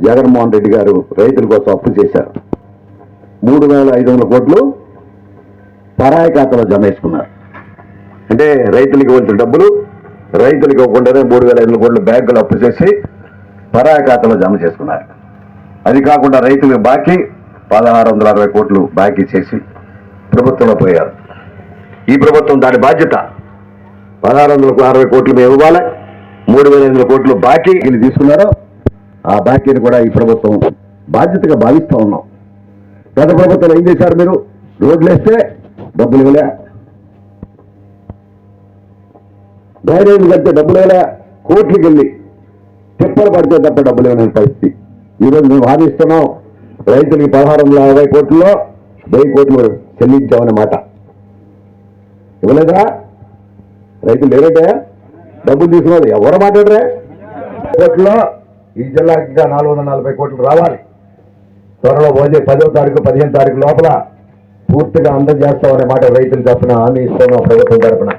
జగన్మోహన్ రెడ్డి గారు రైతుల కోసం అప్పు చేశారు. 3,500 కోట్లు పరాయి ఖాతాలో జమ చేసుకున్నారు. అంటే రైతులకు ఇవ్వాల్సిన డబ్బులు రైతులకు ఇవ్వకుండానే 3,500 కోట్లు బ్యాంకులు అప్పు చేసి పరాయి ఖాతాలో జమ చేసుకున్నారు. అది కాకుండా రైతులకు బాకీ 1,660 కోట్లు బాకీ చేసి ప్రభుత్వంలో పోయారు. ఈ ప్రభుత్వం దాని బాధ్యత 1,660 కోట్లు మేము ఇవ్వాలి, 3,500 కోట్లు బాకీ తీసుకున్నారు. ఆ బాకీని కూడా ఈ ప్రభుత్వం బాధ్యతగా భావిస్తూ ఉన్నాం. గత ప్రభుత్వం ఏం చేశారు? మీరు రోడ్లు వేస్తే డబ్బులు ఇవ్వలే, డ్రైనేజ్ కడితే డబ్బులు ఇవ్వలే, కోట్లకి వెళ్ళి తిప్పలు పడితే తప్ప డబ్బులు ఇవ్వలేని పరిస్థితి. ఈరోజు మేము హామీస్తున్నాం, రైతులకి 1,660 కోట్లలో 1000 కోట్లు చెల్లించామనే మాట ఇవ్వలేదా? రైతులు లేరంటే డబ్బులు తీసుకున్నారు. ఎవరు మాట్లాడరే? కోట్లో ఈ జిల్లాకి ఇంకా 440 కోట్లు రావాలి. త్వరలో పోతే 10వ తారీఖు 15వ తారీఖు లోపల పూర్తిగా అందజేస్తామనే మాట రైతులు తరఫున హామీ ఇస్తున్నాం ప్రభుత్వం తరఫున.